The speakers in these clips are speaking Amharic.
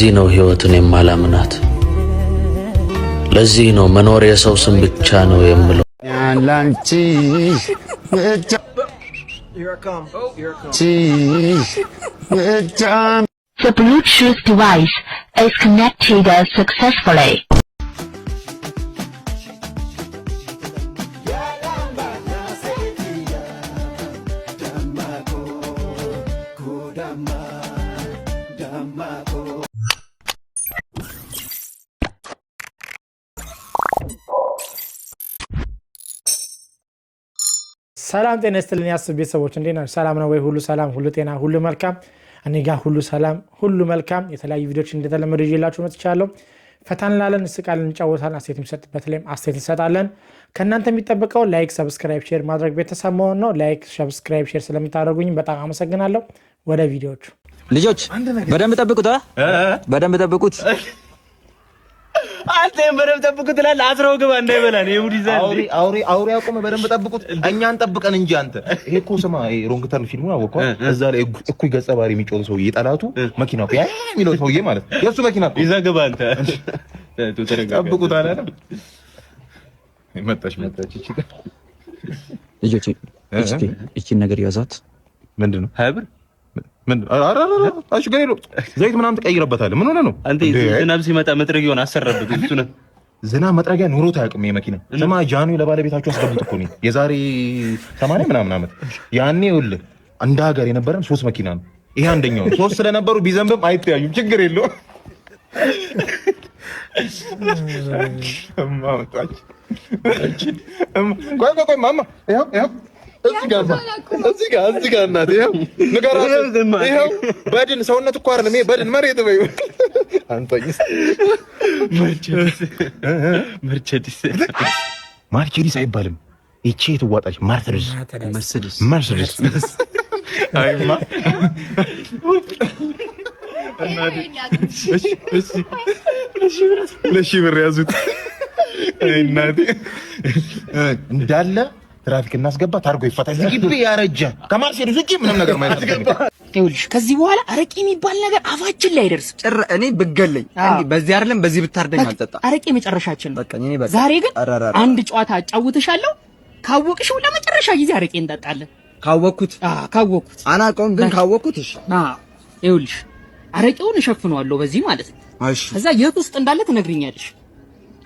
ለዚህ ነው ህይወትን የማላምናት። ለዚህ ነው መኖር የሰው ስም ብቻ ነው የምለው። ያላንቺ ብቻ The Bluetooth device is connected successfully. ሰላም ጤና ይስጥልኝ ያስብ ቤተሰቦች እንዴት ናችሁ? ሰላም ነው ወይ? ሁሉ ሰላም፣ ሁሉ ጤና፣ ሁሉ መልካም። እኔ ጋር ሁሉ ሰላም፣ ሁሉ መልካም። የተለያዩ ቪዲዮዎች እንደተለመደው ይዤላችሁ መጥቻለሁ። ፈታን ላለን እስቃለን፣ እንጫወታለን፣ አስተያየት የሚሰጥበት ላይም አስተያየት እንሰጣለን። ከእናንተ የሚጠበቀው ላይክ፣ ሰብስክራይብ፣ ሼር ማድረግ ቤተሰብ መሆን ነው። ላይክ፣ ሰብስክራይብ፣ ሼር ስለምታደርጉኝ በጣም አመሰግናለሁ። ወደ ቪዲዮቹ ልጆች በደንብ ጠብቁት፣ በደንብ ጠብቁት። አንተም በደንብ ጠብቁት ይላል። አስረው ግባ እንዳይበላን ይሁዲ ዘንድ አውሪ አቁም። በደንብ ጠብቁት። እኛን ጠብቀን እንጂ አንተ ይሄ እኮ ስማ፣ ሮንግ ተርን ፊልሙን አወቀው። እዛ ላይ እኩይ ገጸ ባህሪ የሚጮህ ሰውዬ ጠላቱ መኪና እኮ ያ የሚለው ሰውዬ ማለት ነው። የሱ መኪና እኮ ይዘህ ግባ አንተ ጠብቁት አለ። መጣች እቺ ልጆች እቺን ነገር ያዛት። ምንድነው ሀብር ምን አራራራ አሽ ገይሮ ዘይት ምናምን ተቀይረበታል። ምን ሆነ ነው አንተ ዝናብ ሲመጣ መጥረጊያውን አሰረበት። እሱ ነው ዝናብ መጥረጊያ ኑሮት አያውቅም። የመኪና ስማ ጃኑ ለባለቤታቸው አስገቡት እኮ ነው የዛሬ 80 ምናምን ዓመት። ያኔ ይኸውልህ እንደ ሀገር የነበረን 3 መኪና ነው። ይሄ አንደኛው ነው። 3 ስለነበሩ ቢዘንብም አይተያዩም፣ ችግር የለውም። ማውጣች ቆይ ማማ ይሄው እዚህ ጋር እናቴ ይሄው ንገራት። ይሄው በድን ሰውነት እኮ አይደለም ይሄ በድን መሬት በይ። አንተኝስ መርቼዲስ አይባልም። እቺ ትዋጣች መርሴዲስ አይማ ለሺ ብር ያዙት እናቴ እንዳለ ትራፊክ እናስገባ ታርጎ ይፈታ። ግቢ ያረጀ ከማርሴዲስ ውጪ ምንም ነገር ማለት ነው። ይኸውልሽ ከዚህ በኋላ አረቄ የሚባል ነገር አፋችን ላይ አይደርስም። እኔ ብገለኝ በዚህ አይደለም በዚህ ብታርደኝ አልጠጣ። አረቄ መጨረሻችን ነው። ዛሬ ግን አንድ ጨዋታ አጫውትሻለሁ። ካወቅሽው ለመጨረሻ ጊዜ አረቄ እንጠጣለን። ካወቅኩት አናውቀውም ግን ካወቅኩት እሺ። ይኸውልሽ አረቄውን እሸፍነዋለሁ በዚህ ማለት ነው። እሺ ከዛ የት ውስጥ እንዳለ ትነግሪኛለሽ።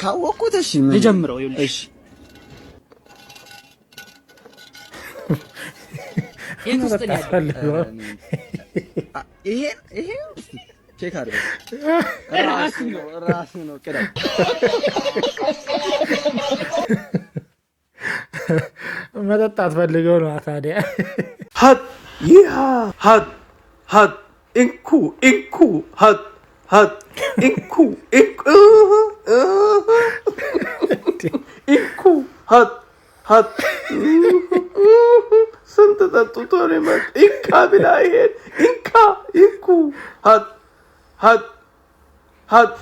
ካወቅኩት እሺ ልጀምረው። ይኸውልሽ እሺ የት ውስጥ እንዳለ ይሄ ቼክ አድርገው። ራሱ ነው ቀዳ መጠጣት ፈልገው ነው ታዲያ። ሀት እንኩ ሀት እንኩ ሀት ስንት ጠጥቶ ነው የመጣ እንካ ብላ ይሄን እንኩ ሀት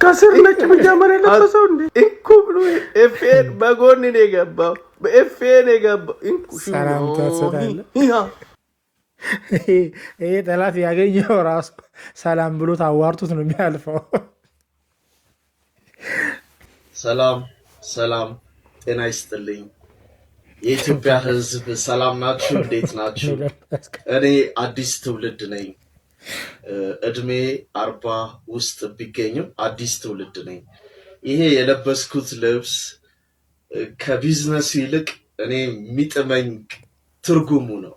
ከስር ነጭ ብጃመር የለበሰው እንዴ እንኩ ብሎ ኤፍኤን በጎን ነው የገባው። በኤፍኤን የገባው እንኩ ሰላም ተሰጣለ። ይሄ ጠላት ያገኘው ራሱ ሰላም ብሎት አዋርቱት ነው የሚያልፈው። ሰላም ጤና ይስጥልኝ የኢትዮጵያ ሕዝብ ሰላም ናችሁ? እንዴት ናችሁ? እኔ አዲስ ትውልድ ነኝ። እድሜ 40 ውስጥ ቢገኝም አዲስ ትውልድ ነኝ። ይሄ የለበስኩት ልብስ ከቢዝነሱ ይልቅ እኔ የሚጥመኝ ትርጉሙ ነው።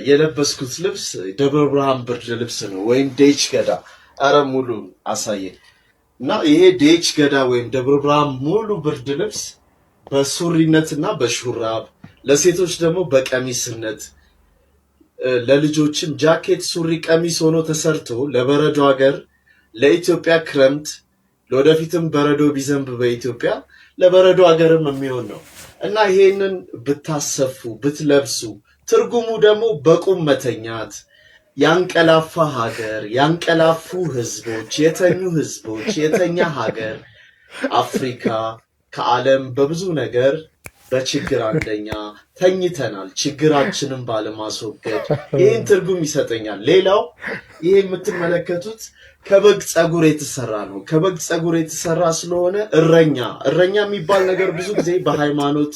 የለበስኩት ልብስ ደብረ ብርሃን ብርድ ልብስ ነው ወይም ዴች ገዳ። አረ ሙሉ አሳየኝ እና ይሄ ዴች ገዳ ወይም ደብረ ብርሃን ሙሉ ብርድ ልብስ በሱሪነትና በሹራብ ለሴቶች ደግሞ በቀሚስነት ለልጆችም ጃኬት ሱሪ ቀሚስ ሆኖ ተሰርቶ ለበረዶ ሀገር ለኢትዮጵያ ክረምት ለወደፊትም በረዶ ቢዘንብ በኢትዮጵያ ለበረዶ ሀገርም የሚሆን ነው እና ይሄንን ብታሰፉ ብትለብሱ ትርጉሙ ደግሞ በቁም መተኛት ያንቀላፋ ሀገር ያንቀላፉ ህዝቦች የተኛ ሀገር አፍሪካ ከዓለም በብዙ ነገር በችግር አንደኛ ተኝተናል፣ ችግራችንን ባለማስወገድ። ይህን ትርጉም ይሰጠኛል። ሌላው ይሄ የምትመለከቱት ከበግ ጸጉር የተሰራ ነው። ከበግ ጸጉር የተሰራ ስለሆነ እረኛ የሚባል ነገር ብዙ ጊዜ በሃይማኖት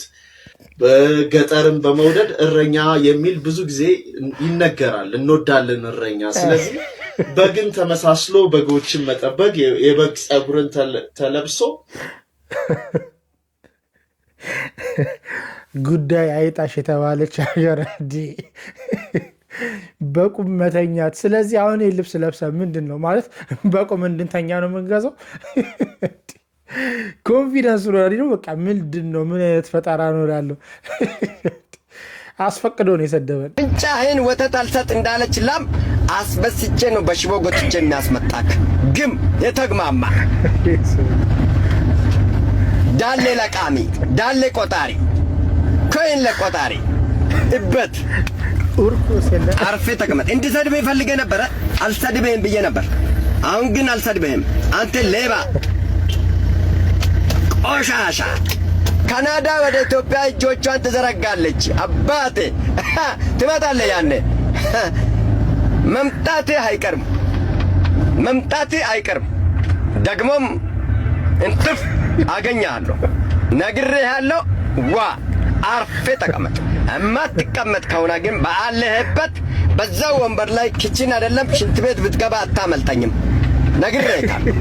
በገጠርም በመውደድ እረኛ የሚል ብዙ ጊዜ ይነገራል። እንወዳለን እረኛ። ስለዚህ በግን ተመሳስሎ በጎችን መጠበቅ የበግ ጸጉርን ተለብሶ ጉዳይ አይጣሽ የተባለች አገረዲ በቁም መተኛት። ስለዚህ አሁን ልብስ ለብሰ ምንድን ነው ማለት በቁም እንድንተኛ ነው የምንገዛው? ኮንፊደንስ ነው በቃ ምንድን ነው? ምን አይነት ፈጠራ ነው ያለው? አስፈቅዶ ነው የሰደበን። እንጫህን ወተት አልሰጥ እንዳለች ላም አስበስቼ ነው በሽቦ ጎትቼ የሚያስመጣክ ግም የተግማማ ዳሌ ለቃሚ ዳሌ ቆጣሪ ኮይን ለቆጣሪ እበት አርፌ ተቀመጥ። እንድሰድብህ ፈልጌ ነበረ አልሰድብህም ብዬ ነበር። አሁን ግን አልሰድብህም። አንተ ሌባ ቆሻሻ። ካናዳ ወደ ኢትዮጵያ እጆቿን ትዘረጋለች። አባቴ ትመጣለህ። ያኔ መምጣቴ አይቀርም። ደግሞም እንትፍ አገኛለሁ። ነግሬሃለሁ። ዋ አርፌ ተቀመጥ። እማትቀመጥ ከሆነ ግን ባለህበት በዛው ወንበር ላይ ኪችን አይደለም ሽንት ቤት ብትገባ አታመልጠኝም። ነግሬሃለሁ።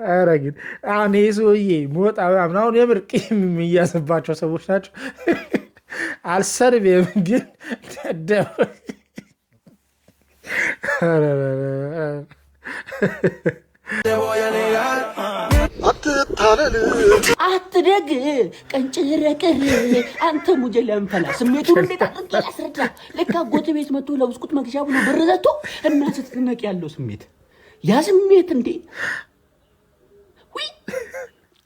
ኧረ ግን አሁን ይህ ሰውዬ ሞጣ ምናምን አሁን የምር ቂም የሚያስባቸው ሰዎች ናቸው። አልሰድብም ግን አትደግ ቀንጭረቅር አንተ ሙጀ ለምፈላ ስሜቱን እንዴት አጥቂ ያስረዳ። ለካ ጎት ቤት መጥቶ ለብስኩት መግዣ ብሎ ብር ዘጥቶ እና ስትነቅ ያለው ስሜት ያ ስሜት እንዴ ወይ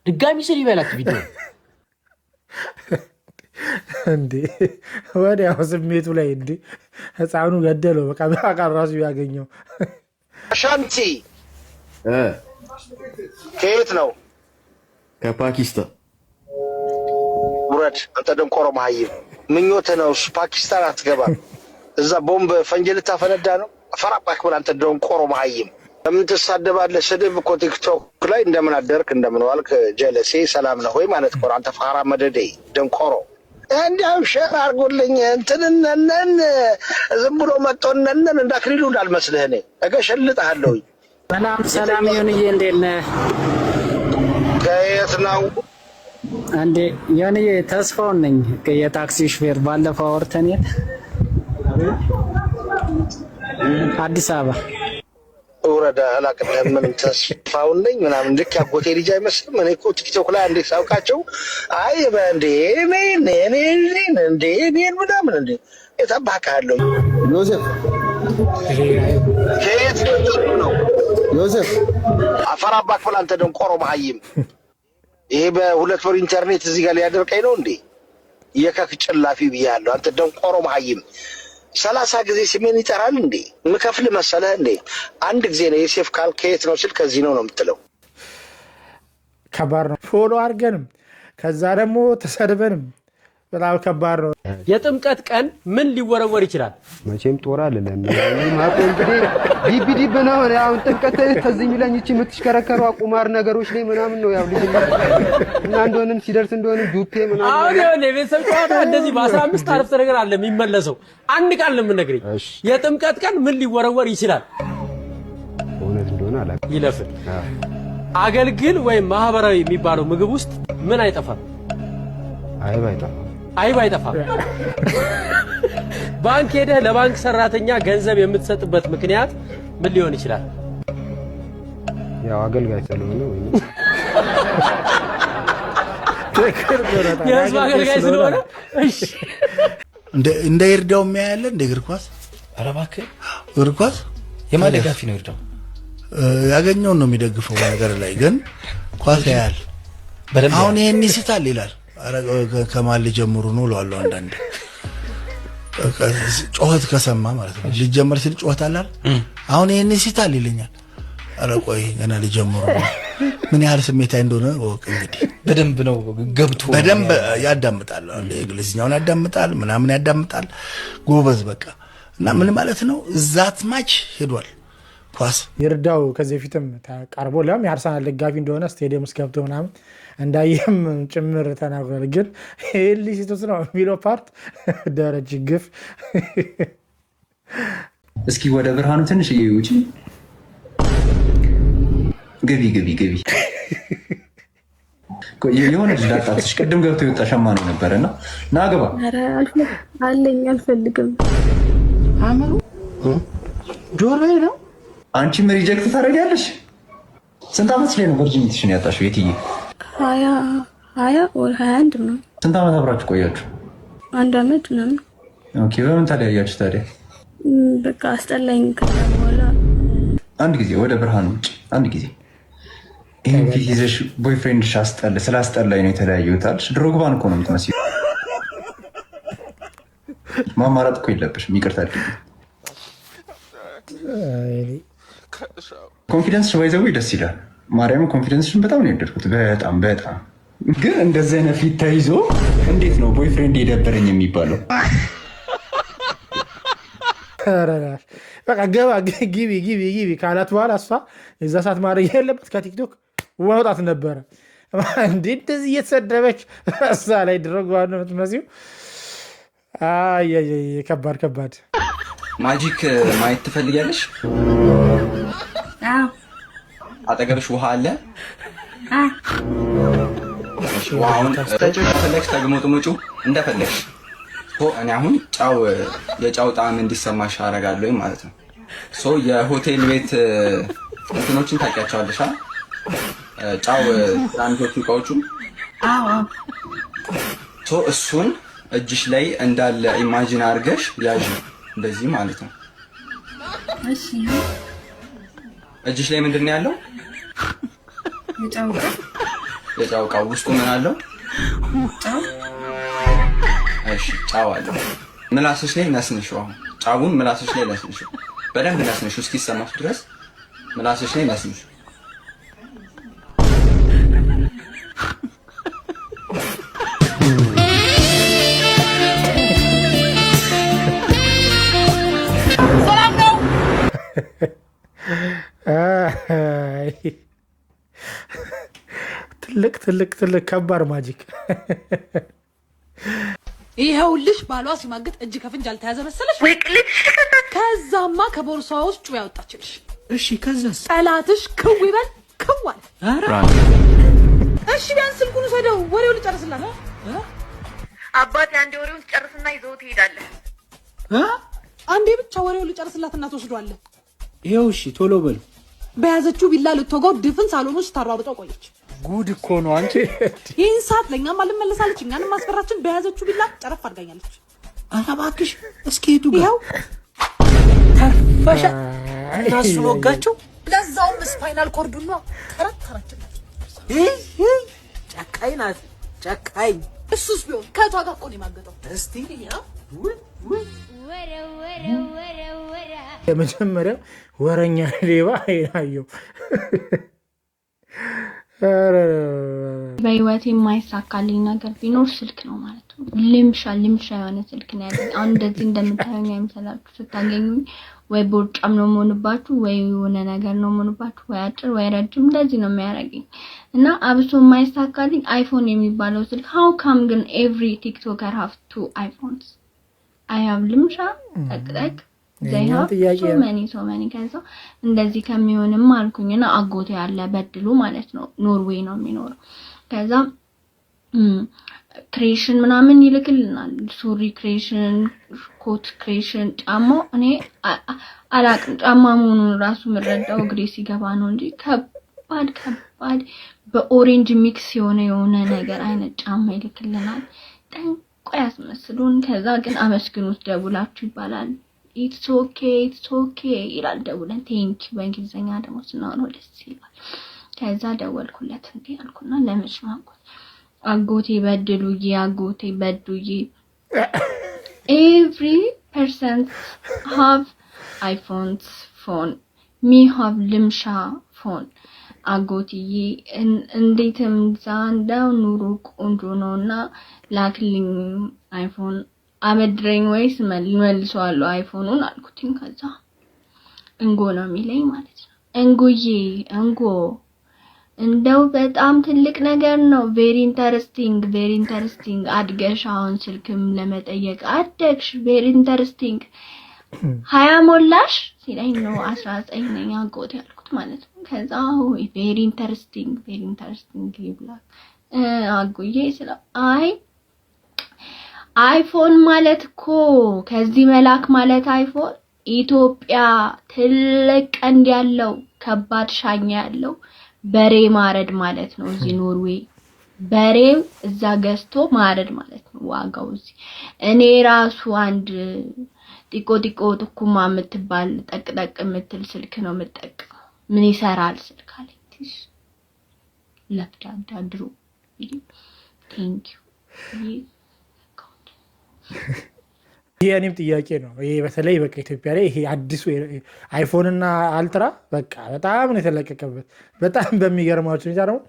ድጋሚ ስሪ ይበላት ቪዲዮ እንዴ ወዲያው ስሜቱ ላይ እንዴ ህፃኑ ገደለው። በቃ በቃ ራሱ ያገኘው ሻንቲ ከየት ነው? ከፓኪስታን። ውረድ አንተ ደንቆሮ መሀይም። ምኞትህ ነው እሱ። ፓኪስታን አትገባም። እዛ ቦምብ ፈንጅ ልታፈነዳ ነው። ፈራባክ ብለህ አንተ ደንቆሮ መሀይም ለምን ትሳደባለህ? ስድብ እኮ ቲክቶክ ላይ እንደምን አደርክ እንደምን ዋልክ ጀለሴ ሰላም ነው ወይ ማለት እኮ አንተ ፋራ መደዴ ደንቆሮ። እንዲያው ሸር አድርጎልኝ እንትንነን ዝም ብሎ መጥቶነን እንዳክሪሉ እንዳልመስልህ እኔ እገሸልጥሃለሁ። ሰላም ይሁንዬ፣ እንዴት ነህ? ከየት ነው እንዴ? ይሁንዬ ተስፋውን ነኝ የታክሲ ሹፌር። ባለፈው አውርተን አዲስ አበባ ወረዳ አላቅልህ ምንም ተስፋውን ነኝ ምናምን ልክ ያጎቴ ልጅ አይመስልም። እኔ እኮ ቲክቶክ ላይ አንዴ ሳውቃቸው አይ በእንዴ እኔን ምናምን እንዴ የታባካለሁ። ዮሴፍ ከየት ነው? ዮሴፍ አፈር አባክ ብለህ አንተ ደንቆሮ መሀይም። ይሄ በሁለት ወር ኢንተርኔት እዚህ ጋር ሊያደርቀኝ ነው እንዴ? የከክ ጭላፊ ብያለሁ። አንተ ደንቆሮ መሀይም 30 ጊዜ ስሜን ይጠራል እንዴ? ምከፍል መሰለህ እንዴ? አንድ ጊዜ ነው የሴፍ ካል ከየት ነው ስል ከዚህ ነው የምትለው። ከባድ ነው። ፎሎ አድርገንም ከዛ ደግሞ ተሰድበንም በጣም ከባድ ነው። የጥምቀት ቀን ምን ሊወረወር ይችላል? መቼም ጦር አይደለም ማቆ እንግዲህ ዲቢዲ ነው ያው ጥምቀት ተዝኝ ይለኝ እቺ የምትሽከረከሩ ቁማር ነገሮች ላይ ምናምን ነው ያው ልጅ እና እንደሆነም ሲደርስ እንደሆነ ጁቴ ምናምን አሁን የሆነ ቤተሰብ ጨዋታ እንደዚህ በ15 አረፍተ ነገር አለ የሚመለሰው። አንድ ቃል ነው የምነግርህ። የጥምቀት ቀን ምን ሊወረወር ይችላል? እውነት እንደሆነ አላውቅም። ይለፍ አገልግል ወይም ማህበራዊ የሚባለው ምግብ ውስጥ ምን አይጠፋም? አይብ አይጠፋም። ባንክ ሄደህ ለባንክ ሰራተኛ ገንዘብ የምትሰጥበት ምክንያት ምን ሊሆን ይችላል? ያው አገልጋይ ስለሆነ ወይ የህዝብ አገልጋይ ስለሆነ። እሺ እንደ ይርዳው የሚያያለ እንደ እግር ኳስ። ኧረ እባክህ እግር ኳስ የማን ደጋፊ ነው? ይርዳው ያገኘውን ነው የሚደግፈው። ነገር ላይ ግን ኳስ ያያል። አሁን ይሄን ይስታል ይላል። ከማል ጀምሩ ነው እላለሁ። አንዳንዴ ጮኸት ከሰማ ማለት ነው ሊጀመር ሲል ጮኸት አላል። አሁን ይሄን ሲታል ይለኛል። ኧረ ቆይ ገና ሊጀምሩ ነው ምን ያህል ስሜታዊ እንደሆነ ወቅ እንግዲህ በደንብ ነው ገብቶ በደንብ ያዳምጣል። እንግሊዝኛውን ያዳምጣል፣ ምናምን ያዳምጣል። ጎበዝ በቃ እና ምን ማለት ነው ዛት ማች ሄዷል። ኳስ ይርዳው ከዚህ በፊትም ተቃርቦ ለም የአርሰናል ደጋፊ እንደሆነ ስቴዲየም ውስጥ ገብቶ ምናምን እንዳየም ጭምር ተናግሯል። ግን ሊሲቶስ ነው የሚለው ፓርት ደረጃ ግፍ። እስኪ ወደ ብርሃኑ ትንሽ እዩጭ ገቢ የሆነ ልጅ ላጣትሽ ቅድም ገብቶ የወጣ ሸማ ነው ነበረና ና ገባ አለኝ አልፈልግም አመሩ ጆሮ ነው። አንቺም ሪጀክት ታደርጊያለሽ። ስንት ዓመት ላይ ነው ቨርጂኒቲሽን ያጣሽው? የትዬ 20 ወር 21 ነው። ስንት ዓመት አብራችሁ ቆያችሁ? 1 ዓመት ምናምን። ኦኬ በምን ታዲያያችሁ ታዲያ? በቃ አስጠላኝ። ከዛ በኋላ አንድ ጊዜ ወደ ብርሃን ውጭ አንድ ጊዜ ይህን ፊት ይዘሽ ቦይፍሬንድሽ ስላስጠላኝ ነው የተለያየሁት አልሽ። ድሮግባን እኮ ነው የምትመስይው። ማማራጥ እኮ የለብሽም። ይቅርታ አድርጊ። ኮንፊደንስሽ ባይዘው ደስ ይላል። ማርያም ኮንፊደንስሽን በጣም ነው የወደድኩት። በጣም ግን እንደዚህ አይነት ፊት ተይዞ እንዴት ነው ቦይፍሬንድ የደበረኝ የሚባለው? በቃ ገባ ግቢ ካላት በኋላ እሷ የዛ ሰዓት ማድረግ ያለበት ከቲክቶክ መውጣት ነበረ። እንደዚህ እየተሰደበች እዛ ላይ ድረግ ነው የምትመስለው። ከባድ ማጂክ ማየት ትፈልጊያለሽ? አጠገብሽ ውሃ አለ? ውሃውን ከፈለግሽ ተግሞጥሙጩ እንደፈለግሽ። እኔ አሁን የጫው ጣዕም እንዲሰማሽ አደርጋለሁ ማለት ነው። የሆቴል ቤት እንትኖችን ታውቂያቸዋለሽ? ጫው ትናንሾቹ እቃዎቹ እሱን እጅሽ ላይ እንዳለ ኢማጂን አድርገሽ ያዥ። እንደዚህ ማለት ነው። እሺ እጅሽ ላይ ምንድን ነው ያለው? የጫው እቃ ውስጡ ምን አለው? እሺ ጫው አለው። ምላስሽ ላይ ነስንሽው። አሁን ጫውን ምላስሽ ላይ ነስንሽው። በደንብ ነስንሽው እስኪሰማሽ ድረስ ምላስሽ ላይ ነስንሽው። ትልቅ ከባድ ማጂክ። ይኸውልሽ ባሏ ሲማግጥ እጅ ከፍንጅ አልተያዘ መሰለሽ? ከዛማ ከቦርሳዋ ውስጥ ጩቤ ያወጣችልሽ። እሺ ከዛስ? ጠላትሽ ክው ይበል ክው አለ። እሺ ቢያንስ ስልኩን ወሰደው፣ ወሬው ልጨርስላት። አባቴ አንዴ ወሬውን ትጨርስና ይዘው ትሄዳለህ። አንዴ ብቻ ወሬው ልጨርስላትና ትወስዷለህ። ይኸው እሺ ቶሎ በሉ። በያዘችው ቢላ ልትወጋው ድፍን ሳሎን ውስጥ ታሯሩጠው ቆየች። ጉድ እኮ ነው አንቺ። ይህን ሰዓት ለእኛም አልመለሳለች፣ እኛንም ማስፈራችን። በያዘችው ቢላ ጨረፍ አድርጋኛለች። ኧረ እባክሽ እስኪ ሄዱ ጋር ይኸው ተርፈሻ። እነሱን ወጋቸው። ለዛውም ስፓይናል ኮርዱን ነው ተረተረችላት። ጨካኝ ናት ጨካኝ። እሱስ ቢሆን ከቷ ጋር እኮ ነው የማገጠው። እስቲ የመጀመሪያው ወረኛ ሌባ አይናየው። በህይወት የማይሳካልኝ ነገር ቢኖር ስልክ ነው ማለት ነው። ልምሻ የሆነ ስልክ ነው ያለኝ። አሁን እንደዚህ እንደምታዩኝ አይመስላችሁ። ስታገኙኝ ወይ ቦርጫም ነው የምሆንባችሁ፣ ወይ የሆነ ነገር ነው የምሆንባችሁ፣ ወይ አጭር ወይ ረጅም እንደዚህ ነው የሚያደርገኝ እና አብሶ የማይሳካልኝ አይፎን የሚባለው ስልክ። ሃው ካም ግን ኤቭሪ ቲክቶከር ሃቭ 2 አይፎንስ? አይ ሃቭ ልምሻ ጠቅጠቅ so many ከዛ እንደዚህ ከሚሆንም አልኩኝና አጎቴ ያለ በድሉ ማለት ነው ኖርዌይ ነው የሚኖረው። ከዛ ክሬሽን ምናምን ይልክልናል። ሱሪ ክሬሽን፣ ኮት ክሬሽን፣ ጫማው እኔ አላቅም ጫማ መሆኑን ራሱ ምረዳው እግሬ ሲገባ ነው እንጂ ከባድ በኦሬንጅ ሚክስ የሆነ ነገር አይነት ጫማ ይልክልናል። ጠንቆ ያስመስሉን። ከዛ ግን አመስግኑት ደውላችሁ ይባላል። ኢትስ ኦኬ ይላል ደውለን። ቴንክ ዩ በእንግሊዝኛ ደግሞ ስናወራው ደስ ይላል። ከዛ ደወልኩለት እንዴ አልኩና ለመስማት አጎቴ በዱዬ every person have iPhones phone, me have limsha phone አጎትዬ እንዴትም ዛንዳው ኑሮ ቆንጆ ነውና ላክልኝ አይፎን አበድረኝ ወይስ መልሰዋለሁ አይፎኑን አልኩትኝ። ከዛ እንጎ ነው የሚለኝ ማለት ነው። እንጎዬ እንጎ እንደው በጣም ትልቅ ነገር ነው። ቬሪ ኢንተረስቲንግ አድገሽ አሁን ስልክም ለመጠየቅ አደግሽ። ቬሪ ኢንተረስቲንግ 20 ሞላሽ ሲለኝ ነው 19 ነኝ አጎት ያልኩት ማለት ነው። ከዛ ቬሪ ኢንተረስቲንግ ይብላል አጎዬ ስለ አይፎን ማለት እኮ ከዚህ መላክ ማለት አይፎን ኢትዮጵያ ትልቅ ቀንድ ያለው ከባድ ሻኛ ያለው በሬ ማረድ ማለት ነው። እዚህ ኖርዌይ በሬው እዛ ገዝቶ ማረድ ማለት ነው ዋጋው። እዚህ እኔ ራሱ አንድ ጢቆ ጥኩማ የምትባል ጠቅጠቅ የምትል ስልክ ነው የምጠቀመው። ምን ይሰራል ስልክ አለኝ ለፍዳዳ ድሮ ቴንክ ዩ የኔም ጥያቄ ነው ይሄ። በተለይ በቃ ኢትዮጵያ ላይ ይሄ አዲሱ አይፎን እና አልትራ በቃ በጣም ነው የተለቀቀበት። በጣም በሚገርማችሁ ሁኔታ ደግሞ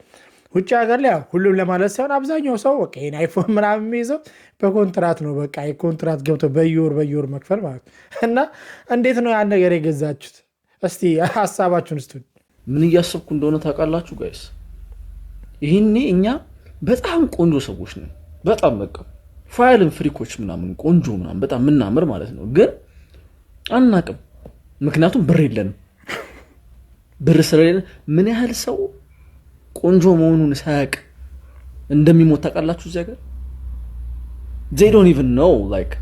ውጭ ሀገር ላይ ሁሉም ለማለት ሳይሆን አብዛኛው ሰው በቃ ይሄን አይፎን ምናምን የሚይዘው በኮንትራት ነው። በቃ የኮንትራት ገብቶ በየወር መክፈል ማለት ነው። እና እንዴት ነው ያን ነገር የገዛችሁት? እስቲ ሀሳባችሁን እስቲ። ምን እያሰብኩ እንደሆነ ታውቃላችሁ ጋይስ? ይሄኔ እኛ በጣም ቆንጆ ሰዎች ነን። በጣም በቃ ፋይልን ፍሪኮች ምናምን ቆንጆ ምናምን በጣም ምናምር ማለት ነው። ግን አናቅም፣ ምክንያቱም ብር የለንም። ብር ስለሌለን ምን ያህል ሰው ቆንጆ መሆኑን ሳያቅ እንደሚሞት ታውቃላችሁ? እዚህ ሀገር they don't even know like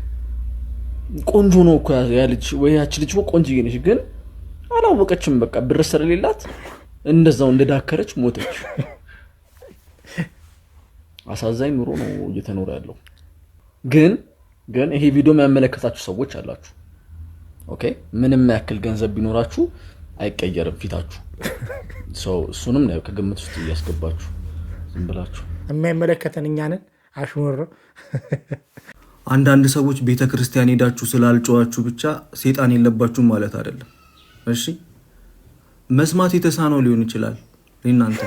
ቆንጆ ነው እኮ ያ ልጅ ወይ ያቺ ልጅ ቆንጆዬ ነች፣ ግን አላወቀችም። በቃ ብር ስለሌላት እንደዛው እንደዳከረች ሞተች። አሳዛኝ ኑሮ ነው እየተኖረ ያለው። ግን ይሄ ቪዲዮ የሚያመለከታችሁ ሰዎች አላችሁ። ኦኬ ምንም ያክል ገንዘብ ቢኖራችሁ አይቀየርም ፊታችሁ። እሱንም ነው ከግምት ውስጥ እያስገባችሁ ዝም ብላችሁ የሚያመለከተን እኛንን አሽሙር። አንዳንድ ሰዎች ቤተክርስቲያን ሄዳችሁ ስላልጮዋችሁ ብቻ ሴጣን የለባችሁ ማለት አይደለም። እሺ መስማት የተሳነው ሊሆን ይችላል እናንተ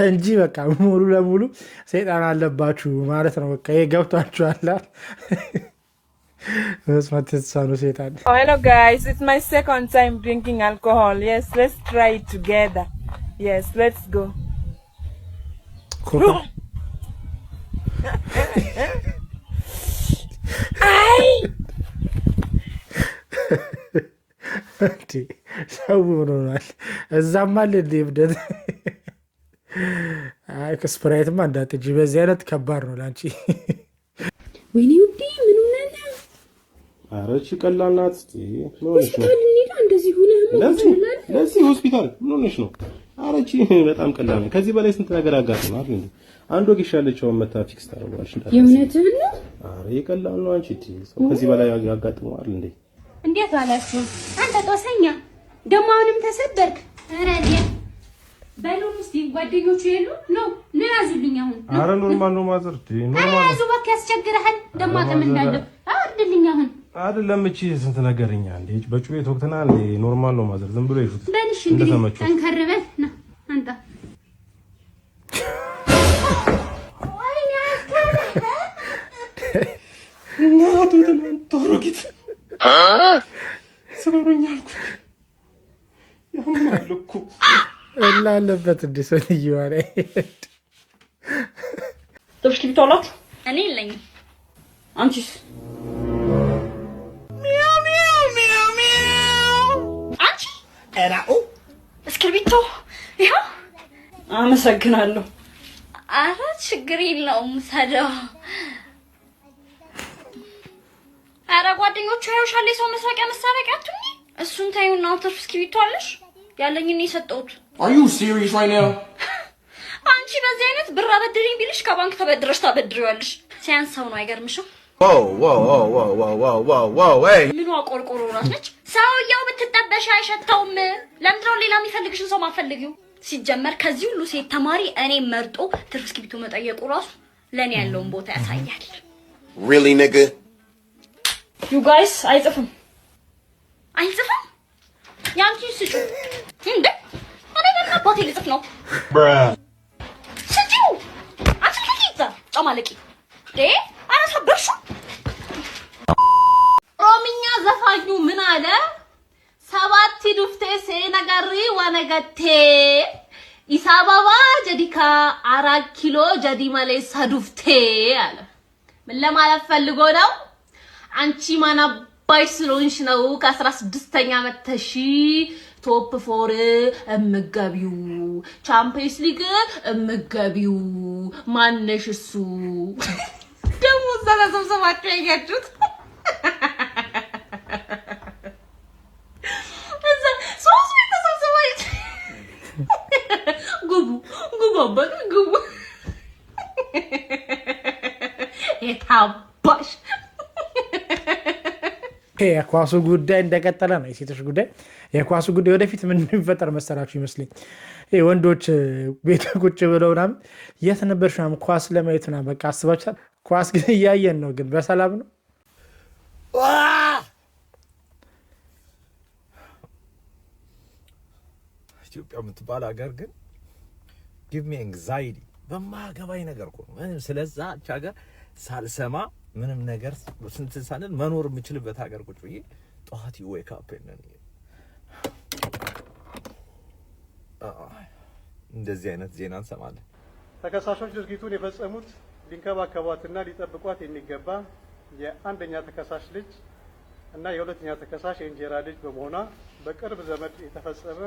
እንጂ በቃ ሙሉ ለሙሉ ሰይጣን አለባችሁ ማለት ነው። በቃ ይሄ ገብቷችኋል። መስማት የተሳነው ሰይጣን። Oh, hello guys, it's my second time drinking alcohol. Yes, let's try it together. Yes, let's go. ሰው ሆኗል። እዛም አለ እንደ እብደት። ከስፕራይትማ እንዳትጂ፣ በዚህ አይነት ከባድ ነው ላንቺ። ወይኔ ውዴ ምን ሆነህ? ኧረ እቺ ቀላል ናት። እስቲ ምን ሆነሽ ነው? እንደዚህ ሆነህ ለዚህ ሆስፒታል ምን ሆነሽ ነው? ኧረ እቺ በጣም ቀላል ነው። ከዚህ በላይ ስንት ነገር አጋጥሟል እንዴ? አንድ ወግ ይሻለችው መታ ፊክስ ታደርጋለሽ። የእውነትህን ነው? ኧረ ይቀላል ነው አንቺ። ሰው ከዚህ በላይ ያጋጥሟል እንዴ? እንዴት አላችሁ? አንተ ጦሰኛ ደሞ አሁንም ተሰበርክ። ኧረ በሉም እስቲ ጓደኞቹ የሉ ነው ያዙልኝ። አሁን ኧረ ኖርማል ነው ማዘር። ኖርማል ያዙ በቃ ያስቸግረሃል። ደሞ አቅም እንዳለ አርድልኝ። አሁን አይደለም እቺ ስንት ነገርኛ እንዴ በጩቤ ወቅትና እንዴ ኖርማል ነው ማዘር። ዝም ብሎ ይሹት በልሽ እንግዲህ ጠንከርበል ና አንተ ቶሮጊት ሰበሩኛል ያማልኩ እላለበት እንደ ሰልዩ አለ። ጥብሽ ሊብቶላት እኔ የለኝም። አንቺስ? ሚያው ሚያው ሚያው ሚያው አንቺ እራኡ እስክሪብቶ ይኸው። አመሰግናለሁ። ኧረ ችግር የለውም ሰደው። ኧረ ጓደኞቹ ያዩሻል። የሰው መስረቂያ መሳረቂያ አትሁኚ። እሱን ታዩና ትርፍ እስክሪብቶ አለሽ? ያለኝን የሰጠሁት። Are you serious right now? አንቺ በዚህ አይነት ብር አበድሪኝ ቢልሽ ከባንክ ተበድረሽ ታበድሪዋለሽ። ሲያንሰው ነው አይገርምሽም? ምኑ አቆርቆሮ ነች? ሰውየው ብትጠበሽ አይሸተውም። ለምንድን ነው ሌላ የሚፈልግሽን ሰው ማፈልጊው? ሲጀመር ከዚህ ሁሉ ሴት ተማሪ እኔ መርጦ ትርፍ እስክሪብቶ መጠየቁ ራሱ ለኔ ያለውን ቦታ ያሳያል። Really nigga? You guys አይጽፍም። አይጽፍም? ያንቺ ስጩ እንዴ? እኔ በቃ ልጽፍ ነው። ስጪው አንቺ ከይዛ ጫማለቂ አራሰበርሹ። ኦሮምኛ ዘፋኙ ምን አለ? ሰባት ዱፍቴ ሴነገሪ ወነገቴ ኢሳባባ ጀዲካ 4 ኪሎ ጀዲ ማለ ሰዱፍቴ አለ። ምን ለማለት ፈልጎ ነው? አንቺ ማናባይ ስለሆንሽ ነው ከ16ኛ መተሽ ቶፕ 4 እምገቢው ቻምፒየንስ ሊግ እምገቢው ማነሽ እሱ ደሞ ዘላዘምሰማችሁ ያያችሁት እዛ ሶስት ተሰብስባይት ጉቡ አባክ ጉቡ የታባሽ የኳሱ ጉዳይ እንደቀጠለ ነው። የሴቶች ጉዳይ የኳሱ ጉዳይ ወደፊት ምን እንደሚፈጠር መሰራችሁ ይመስለኝ። ወንዶች ቤት ቁጭ ብለው ምናምን የት ነበርሽ ምናምን ኳስ ለማየት ምናምን በቃ አስባችኋል። ኳስ ግን እያየን ነው፣ ግን በሰላም ነው። ኢትዮጵያ የምትባል ሀገር ግን ጊቭ ሚ አንግዛይቲ በማገባኝ ነገር እኮ ምንም ስለዛች ሀገር ሳልሰማ ምንም ነገር ስንት ሳንል መኖር የምችልበት ሀገር ቁጭ ብዬ ጠዋት ዌክ አፕ እንደዚህ አይነት ዜና እንሰማለን። ተከሳሾች ድርጊቱን የፈጸሙት ሊንከባከቧትና ሊጠብቋት የሚገባ የአንደኛ ተከሳሽ ልጅ እና የሁለተኛ ተከሳሽ የእንጀራ ልጅ በመሆኗ በቅርብ ዘመድ የተፈጸመ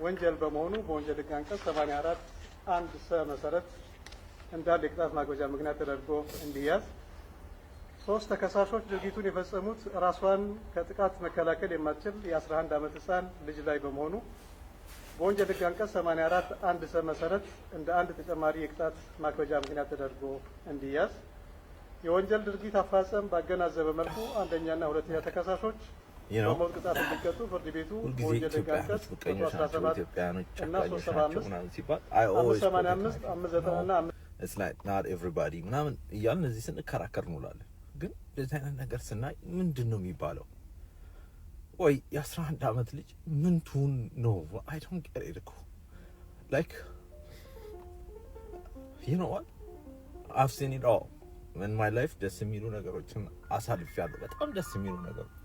ወንጀል በመሆኑ በወንጀል ሕግ አንቀጽ 84 1 ሰ መሰረት እንዳለ የቅጣት ማክበጃ ምክንያት ተደርጎ እንዲያዝ። 3 ተከሳሾች ድርጊቱን የፈጸሙት ራሷን ከጥቃት መከላከል የማትችል የ11 ዓመት ህፃን ልጅ ላይ በመሆኑ በወንጀል ሕግ አንቀጽ 84 1 ሰ መሰረት እንደ አንድ ተጨማሪ የቅጣት ማክበጃ ምክንያት ተደርጎ እንዲያዝ። የወንጀል ድርጊት አፋጸም ባገናዘበ መልኩ አንደኛና ሁለተኛ ተከሳሾች በሞት ቅጣት እንዲቀጡ ፍርድ ቤቱ በወንጀል ሕግ አንቀጽ 17 እና 375 585 590 it's like not everybody ምናምን እያልን እዚህ ስንከራከር እንውላለን። ግን እንደዚህ አይነት ነገር ስናይ ምንድን ነው የሚባለው? ወይ የ11 ዓመት ልጅ ምን ትሁን ነው? I don't get it እኮ like you know what I've seen it all in my life። ደስ የሚሉ ነገሮችን አሳልፌያለሁ። በጣም ደስ የሚሉ ነገሮች፣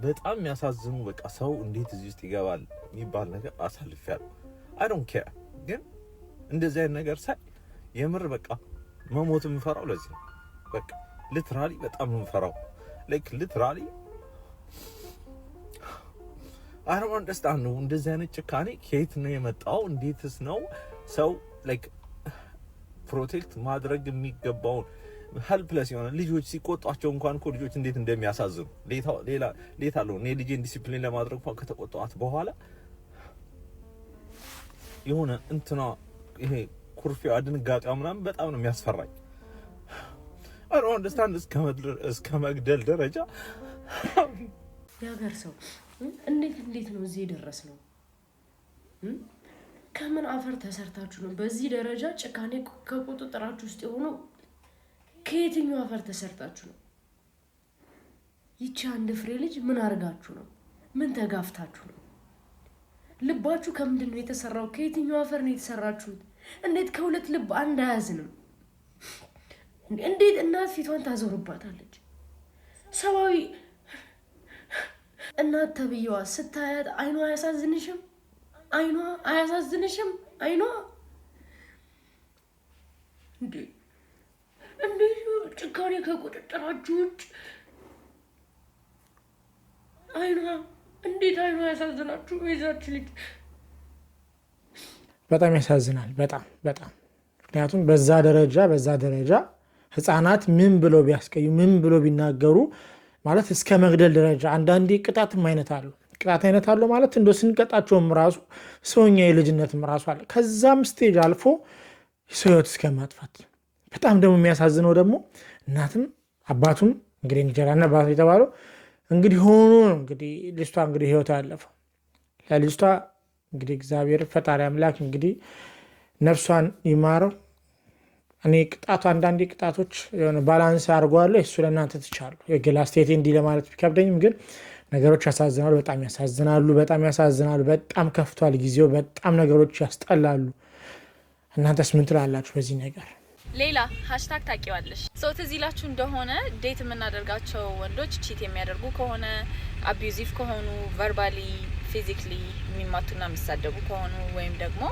በጣም የሚያሳዝኑ በቃ ሰው እንዴት እዚህ ውስጥ ይገባል የሚባል ነገር አሳልፌያለሁ። I don't care። ግን እንደዚህ አይነት ነገር ሳይ የምር በቃ መሞት የምፈራው ለዚህ ነው። በቃ ሊትራሊ በጣም የምፈራው like literally I don't understand ነው እንደዚህ አይነት ጭካኔ ከየት ነው የመጣው? እንዴትስ ነው ሰው like ፕሮቴክት ማድረግ የሚገባውን ሄልፕለስ የሆነ ልጆች ሲቆጣቸው እንኳን እኮ ልጆች እንዴት እንደሚያሳዝኑ ሌላ አለው። እኔ ልጄን ዲሲፕሊን ለማድረግ እንኳን ከተቆጣኋት በኋላ የሆነ እንትና ይሄ ኩርፊያ ድንጋጤዋ ምናምን በጣም ነው የሚያስፈራኝ። I don't understand እስከ መግደል ደረጃ ያገር ሰው እንዴት ነው እዚህ ደረስ ነው? ከምን አፈር ተሰርታችሁ ነው በዚህ ደረጃ ጭካኔ ከቁጥጥራችሁ ውስጥ የሆኑ? ከየትኛው አፈር ተሰርታችሁ ነው? ይቺ አንድ ፍሬ ልጅ ምን አርጋችሁ ነው? ምን ተጋፍታችሁ ነው? ልባችሁ ከምንድን ነው የተሰራው? ከየትኛው አፈር ነው የተሰራችሁት? እንዴት ከሁለት ልብ አንድ አያዝንም? እንዴት እናት ፊቷን ታዞርባታለች? ሰዋዊ እናት ተብየዋ ስታያት አይኗ አያሳዝንሽም? አይኗ አያሳዝንሽም? አይኗ እንዴት ጭካኔ ከቁጥጥራችሁ ውጭ አይኗ እንዴት አይኗ ያሳዝናችሁ? ይዛች ልጅ በጣም ያሳዝናል። በጣም ምክንያቱም በዛ ደረጃ ህፃናት ምን ብለው ቢያስቀዩ ምን ብለው ቢናገሩ ማለት እስከ መግደል ደረጃ አንዳንዴ ቅጣትም አይነት አለው ማለት እንደው ስንቀጣቸውም ራሱ ሰውኛ የልጅነትም ራሱ አለ። ከዛም ስቴጅ አልፎ ሰው ህይወት እስከ ማጥፋት። በጣም ደግሞ የሚያሳዝነው ደግሞ እናትም አባቱም እንግዲህ እንጀራና አባቱ የተባለው እንግዲህ ሆኖ ነው እንግዲህ ልጅቷ እንግዲህ ህይወቷ ያለፈው። ለልጅቷ እንግዲህ እግዚአብሔር ፈጣሪ አምላክ እንግዲህ ነፍሷን ይማረው። እኔ አንዳንዴ ቅጣቶች የሆነ ባላንስ አድርጓለሁ። እሱ ለእናንተ ትቻለሁ። የግል አስተያየቴ እንዲህ ለማለት ቢከብደኝም ግን ነገሮች ያሳዝናሉ፣ በጣም ያሳዝናሉ፣ በጣም ያሳዝናሉ። በጣም ከፍቷል ጊዜው፣ በጣም ነገሮች ያስጠላሉ። እናንተስ ምን ትላላችሁ በዚህ ነገር? ሌላ ሃሽታግ ታቂዋለሽ ትዝ ይላችሁ እንደሆነ ዴት የምናደርጋቸው ወንዶች ቺት የሚያደርጉ ከሆነ አቢዩዚቭ ከሆኑ ቨርባሊ ፊዚክሊ የሚማቱና የሚሳደቡ ከሆኑ ወይም ደግሞ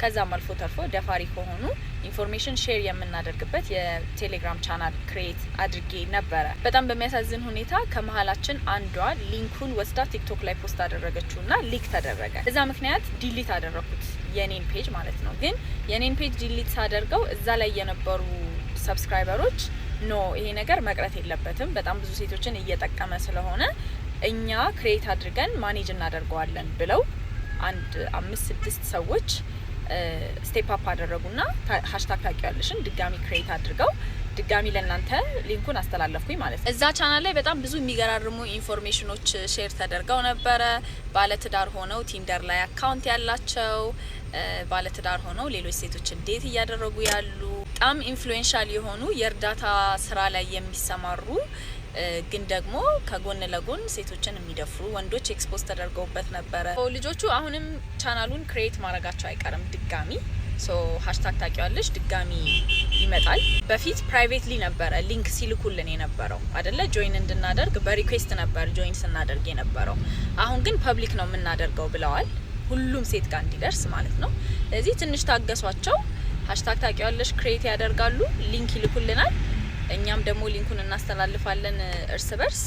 ከዛም አልፎ ተርፎ ደፋሪ ከሆኑ ኢንፎርሜሽን ሼር የምናደርግበት የቴሌግራም ቻናል ክሬት አድርጌ ነበረ። በጣም በሚያሳዝን ሁኔታ ከመሀላችን አንዷ ሊንኩን ወስዳ ቲክቶክ ላይ ፖስት አደረገችውና ሊክ ተደረገ። እዛ ምክንያት ዲሊት አደረኩት የኔን ፔጅ ማለት ነው። ግን የኔን ፔጅ ዲሊት ሳደርገው እዛ ላይ የነበሩ ሰብስክራይበሮች ኖ ይሄ ነገር መቅረት የለበትም በጣም ብዙ ሴቶችን እየጠቀመ ስለሆነ እኛ ክሬት አድርገን ማኔጅ እናደርገዋለን ብለው አንድ 5-6 ሰዎች ስቴፕ አፕ አደረጉና ሃሽታግ ታቂዋለሽን ድጋሚ ክሬት አድርገው ድጋሚ ለእናንተ ሊንኩን አስተላለፍኩኝ ማለት ነው። እዛ ቻናል ላይ በጣም ብዙ የሚገራርሙ ኢንፎርሜሽኖች ሼር ተደርገው ነበረ። ባለትዳር ሆነው ቲንደር ላይ አካውንት ያላቸው ባለትዳር ሆነው ሌሎች ሴቶችን ዴት እያደረጉ ያሉ በጣም ኢንፍሉዌንሻል የሆኑ የእርዳታ ስራ ላይ የሚሰማሩ ግን ደግሞ ከጎን ለጎን ሴቶችን የሚደፍሩ ወንዶች ኤክስፖዝ ተደርገውበት ነበረ። ልጆቹ አሁንም ቻናሉን ክሬት ማድረጋቸው አይቀርም ድጋሚ ሃሽታግ ታቂዋለሽ ድጋሚ ይመጣል። በፊት ፕራይቬትሊ ነበረ ሊንክ ሲልኩልን የነበረው አይደለ ጆይን እንድናደርግ በሪኩዌስት ነበር ጆይን ስናደርግ የነበረው። አሁን ግን ፐብሊክ ነው የምናደርገው ብለዋል ሁሉም ሴት ጋር እንዲደርስ ማለት ነው። ስለዚህ ትንሽ ታገሷቸው። ሃሽታግ ታቂዋለሽ ክሬት ያደርጋሉ፣ ሊንክ ይልኩልናል፣ እኛም ደግሞ ሊንኩን እናስተላልፋለን እርስ በርስ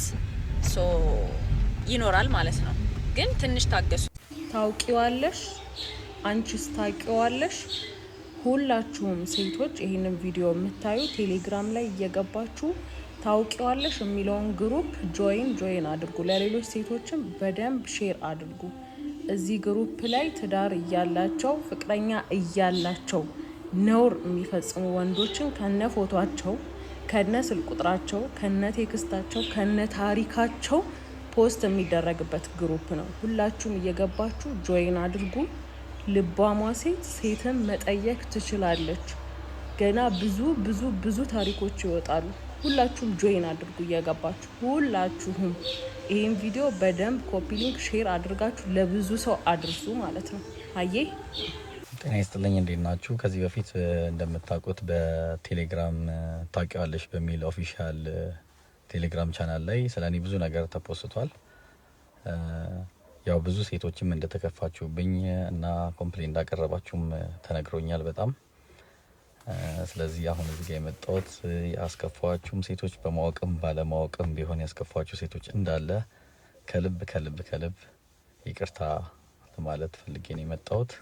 ይኖራል ማለት ነው። ግን ትንሽ ታገሱ። ታውቂዋለሽ አንቺስ ታውቂዋለሽ? ሁላችሁም ሴቶች ይህንን ቪዲዮ የምታዩ ቴሌግራም ላይ እየገባችሁ ታውቂዋለሽ የሚለውን ግሩፕ ጆይን አድርጉ። ለሌሎች ሴቶችም በደንብ ሼር አድርጉ። እዚህ ግሩፕ ላይ ትዳር እያላቸው ፍቅረኛ እያላቸው ነውር የሚፈጽሙ ወንዶችን ከነ ፎቶአቸው ከነ ስልክ ቁጥራቸው ከነ ቴክስታቸው ከነ ታሪካቸው ፖስት የሚደረግበት ግሩፕ ነው። ሁላችሁም እየገባችሁ ጆይን አድርጉ። ልባሟ ሴትን መጠየቅ ትችላለች። ገና ብዙ ታሪኮች ይወጣሉ። ሁላችሁም ጆይን አድርጉ እየገባችሁ ሁላችሁም። ይሄን ቪዲዮ በደንብ ኮፒ ሊንክ ሼር አድርጋችሁ ለብዙ ሰው አድርሱ ማለት ነው። አዬ ጤና ይስጥልኝ፣ እንዴት ናችሁ? ከዚህ በፊት እንደምታውቁት በቴሌግራም ታቂዋለሽ በሚል ኦፊሻል ቴሌግራም ቻናል ላይ ስለኔ ብዙ ነገር ተፖስቷል። ያው ብዙ ሴቶችም እንደተከፋችሁብኝ እና ኮምፕሌን እንዳቀረባችሁም ተነግሮኛል በጣም። ስለዚህ አሁን እዚህ ጋር የመጣሁት ያስከፋችሁም ሴቶች በማወቅም ባለማወቅም ቢሆን ያስከፋችሁ ሴቶች እንዳለ ከልብ ይቅርታ ለማለት ፈልጌ ነው የመጣሁት።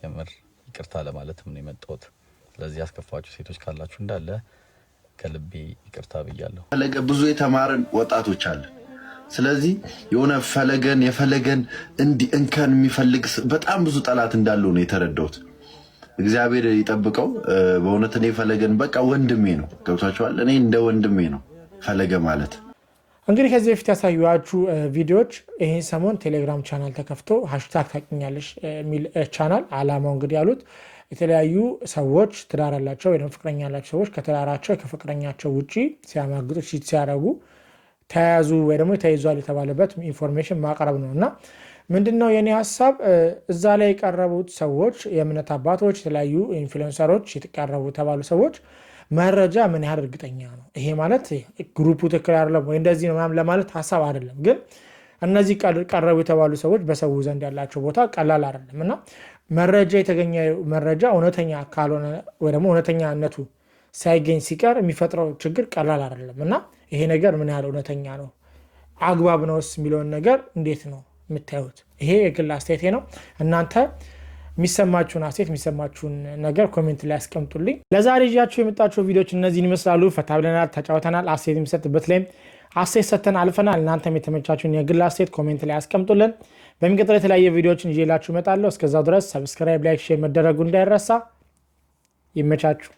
የምር ይቅርታ ለማለትም ነው የመጣሁት። ስለዚህ ያስከፋችሁ ሴቶች ካላችሁ እንዳለ ከልቤ ይቅርታ ብያለሁ። ፈለገ ብዙ የተማረን ወጣቶች አለ። ስለዚህ የሆነ የፈለገን እንከን የሚፈልግ በጣም ብዙ ጠላት እንዳለው ነው የተረዳሁት። እግዚአብሔር ይጠብቀው። በእውነት እኔ ፈለገን በቃ ወንድሜ ነው። ገብቷችኋል? እኔ እንደ ወንድሜ ነው ፈለገ ማለት። እንግዲህ ከዚህ በፊት ያሳዩዋችሁ ቪዲዮዎች ይህን ሰሞን ቴሌግራም ቻናል ተከፍቶ ሃሽታግ ታቂኛለሽ የሚል ቻናል አላማው እንግዲህ ያሉት የተለያዩ ሰዎች ትዳር ያላቸው ወይም ፍቅረኛ ያላቸው ሰዎች ከትዳራቸው ከፍቅረኛቸው ውጪ ሲያማግጡ ቺት ሲያደርጉ ተያዙ ወይ ደግሞ ተይዟል የተባለበት ኢንፎርሜሽን ማቅረብ ነው። እና ምንድነው የኔ ሀሳብ እዛ ላይ የቀረቡት ሰዎች የእምነት አባቶች የተለያዩ ኢንፍሉዌንሰሮች የተቀረቡ የተባሉ ሰዎች መረጃ ምን ያህል እርግጠኛ ነው? ይሄ ማለት ግሩፑ ትክክል አይደለም ወይ እንደዚህ ነው ምናምን ለማለት ሀሳብ አይደለም። ግን እነዚህ ቀረቡ የተባሉ ሰዎች በሰው ዘንድ ያላቸው ቦታ ቀላል አይደለም እና መረጃ የተገኘ መረጃ እውነተኛ ካልሆነ ወይ ደግሞ እውነተኛነቱ ሳይገኝ ሲቀር የሚፈጥረው ችግር ቀላል አይደለም እና ይሄ ነገር ምን ያህል እውነተኛ ነው አግባብ ነውስ የሚለውን ነገር እንዴት ነው የምታዩት? ይሄ የግል አስተያየቴ ነው። እናንተ የሚሰማችሁን አስተያየት የሚሰማችሁን ነገር ኮሜንት ላይ አስቀምጡልኝ። ለዛሬ ይዣችሁ የመጣችሁ ቪዲዮዎች እነዚህን ይመስላሉ። ፈታ ብለናል፣ ተጫውተናል። አስተያየት የሚሰጥበት ላይም አስተያየት ሰጥተን አልፈናል። እናንተም የተመቻችሁን የግል አስተያየት ኮሜንት ላይ አስቀምጡልን። በሚቀጥለው የተለያየ ቪዲዮዎችን ይዤላችሁ እመጣለሁ። እስከዛው ድረስ ሰብስክራይብ፣ ላይክ፣ ሼር መደረጉ እንዳይረሳ። ይመቻችሁ።